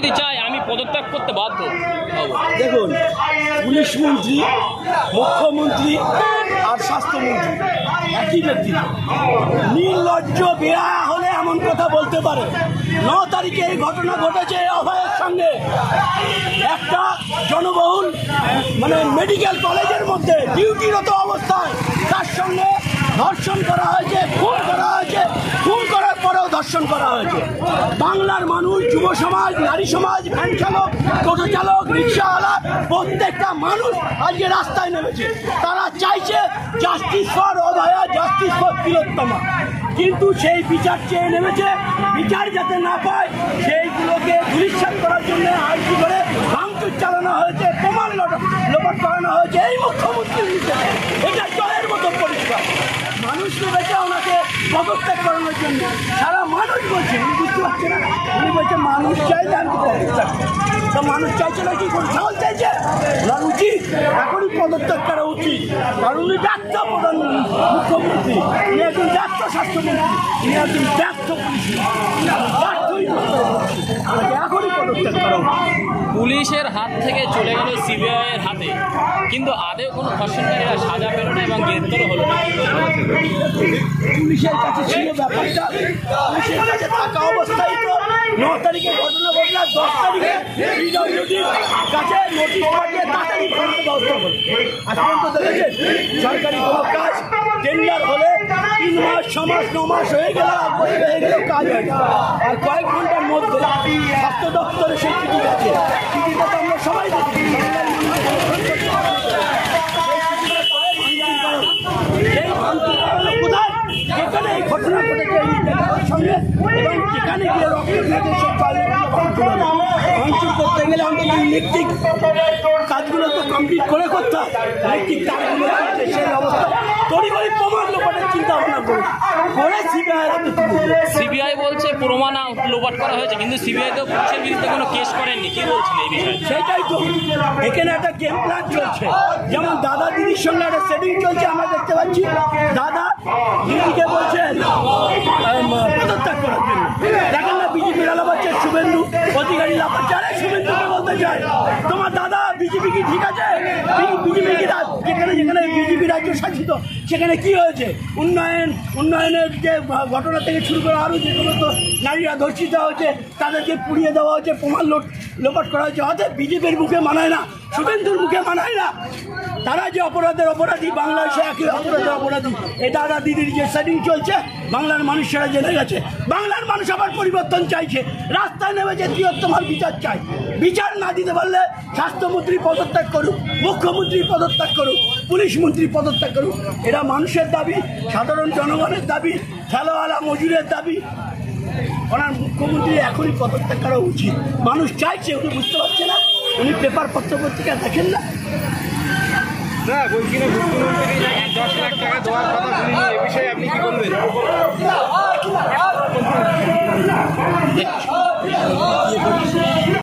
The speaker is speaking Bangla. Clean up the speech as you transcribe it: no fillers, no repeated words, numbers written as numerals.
যদি চায় আমি পদত্যাগ করতে বাধ্য হব। দেখুন, পুলিশ মন্ত্রী, মুখ্যমন্ত্রী আর স্বাস্থ্যমন্ত্রী একই ব্যক্তি। নির্লজ্জ বেহায়া হলে এমন কথা বলতে পারে? 9 তারিখে এই ঘটনা ঘটেছে অভয়ের সঙ্গে। একটা জনবহুল মেডিকেল কলেজের মধ্যে ডিউটিরত অবস্থায় তার সঙ্গে ধর্ষণ করা হয়েছে, খুন করা হয়েছে, খুন করার পরেও ধর্ষণ করা হয়েছে। বাংলার মানুষ, যুব সমাজ, নারী সমাজ, ভ্যান চালক, টোটো চালক, রিক্সাওয়ালা, প্রত্যেকটা মানুষ আজকে রাস্তায় নেমেছে। তারা চাইছে justice for Abhaya, justice for Tilottama. কিন্তু সেই বিচার চেয়ে নেমেছে। বিচার যাতে না পায় সেইগুলোকে ধূলিসাৎ করার জন্য আইসি করে ভাঙচুর চালানো হয়েছে, প্রমাণ লোপাট করানো হয়েছে এই মুখ্যমন্ত্রীর নির্দেশে। এটা জলের মতো পরিষ্কার। মানুষ নেমেছে ওনাকে পদত্যাগ করানোর জন্য। সারা মানুষ বলছে, উনি বুঝতে পারছে না। উনি বলছে মানুষ চাইলে আমি পদত্যাগ। তো মানুষ চাইছে না, কি করে চাল চাইছে? ওনার উচিত এখনই পদত্যাগ করা উচিত। কারণ উনি ব্যর্থ মুখ্যমন্ত্রী, উনি একজন ব্যর্থ স্বাস্থ্যমন্ত্রী, উনি একজন ব্যর্থ পুলিশ। এখনই পদত্যাগ করা উচিত। পুলিশের হাত থেকে চলে গেল সিবিআই এর হাতে, কিন্তু আদেও কোনো ধর্ষণকারীরা সাজা পেল না এবং গ্রেপ্তারও হলো না। পুলিশের কাছে ছিল ব্যাপারটা, পুলিশের কাছে থাকা অবস্থায় তো 9 তারিখে ঘটনা ঘটলো, 10 তারিখে পিডব্লিউডির কাছে নোটিশ পাঠিয়ে তাড়াতাড়ি ফোনটা ব্যবস্থা করল। আজ পর্যন্ত দেখেছেন সরকারি কোনো কাজ টেন্ডার হলে 3 মাস, 6 মাস, 9 মাস হয়ে গেল, 1 বছর হয়ে গেলেও কাজ হয় না। আর কয়েক ঘন্টার মধ্যে স্বাস্থ্য দপ্তরে সেই চিঠি গেছে। চিঠিটা তো আমরা সবাই দেখি। কোথায় যেখানে এই ঘটনা ঘটেছে এই সঙ্গে এবং যেখানে গিয়ে রক্ত দিয়েছে সেই ভাঙচুর করতে গেলে অন্তত ইলেকট্রিক কাজগুলো তো কমপ্লিট করে করতে হয়। ইলেকট্রিক তারগুলো সেই অবস্থা তড়িঘড়ি প্রমাণ লোপাটের চিন্তা ভাবনা করে সিবিআই বলছে প্রমাণ লোপাট করা হয়েছে, কিন্তু সিবিআই তো পুলিশের বিরুদ্ধে কোনো কেস করেননি। কি বলছেন এই বিষয়ে? সেটাই তো, এখানে একটা গেম প্ল্যান চলছে। যেমন দাদা দিদির সঙ্গে একটা সেটিং চলছে, আমরা দেখতে পাচ্ছি। দাদা দিদিকে বলছে পদত্যাগ করার জন্য। দেখেন না বিজেপির লাফাচ্ছে, শুভেন্দু অধিকারী লাফাচ্ছে। আরে শুভেন্দুকে বলতে চায় তোমার দাদা বিজেপি কি ঠিক আছে? বিজেপি কি যেখানে যেখানে বিজেপি রাজ্য শাসিত সেখানে কি হয়েছে? উন্নয়নের যে ঘটনা থেকে শুরু করে আরও যে সমস্ত নারীরা ধর্ষিত হয়েছে তাদেরকে পুড়িয়ে দেওয়া হয়েছে, প্রমাণ লোপাট করা হয়েছে। অতএব বিজেপির মুখে মানায় না, শুভেন্দুর মুখে মানায় না। তারা যে অপরাধী, বাংলাদেশে একই অপরাধের অপরাধী। এই দাদা দিদির যে সেটিং চলছে বাংলার মানুষেরা জেনে গেছে। বাংলার মানুষ আবার পরিবর্তন চাইছে, রাস্তায় নেমেছে, তিলোত্তমার বিচার চাই। বিচার না দিতে পারলে স্বাস্থ্যমন্ত্রী পদত্যাগ করুক, মুখ্যমন্ত্রী পদত্যাগ করুক, পুলিশ মন্ত্রী পদত্যাগ করুক। এরা মানুষের দাবি, সাধারণ জনগণের দাবি, ঠেলাওয়ালা মজুরের দাবি। ওনার মুখ্যমন্ত্রী এখনই পদত্যাগ করা উচিত। মানুষ চাইছে, উনি বুঝতে পারছে না। উনি পেপার পত্রিকা দেখেন না। বলছি না, মুখ্যমন্ত্রী 10 লাখ টাকা দেওয়ার কথা শুনিনি, এ বিষয়ে আপনি কি বলবেন?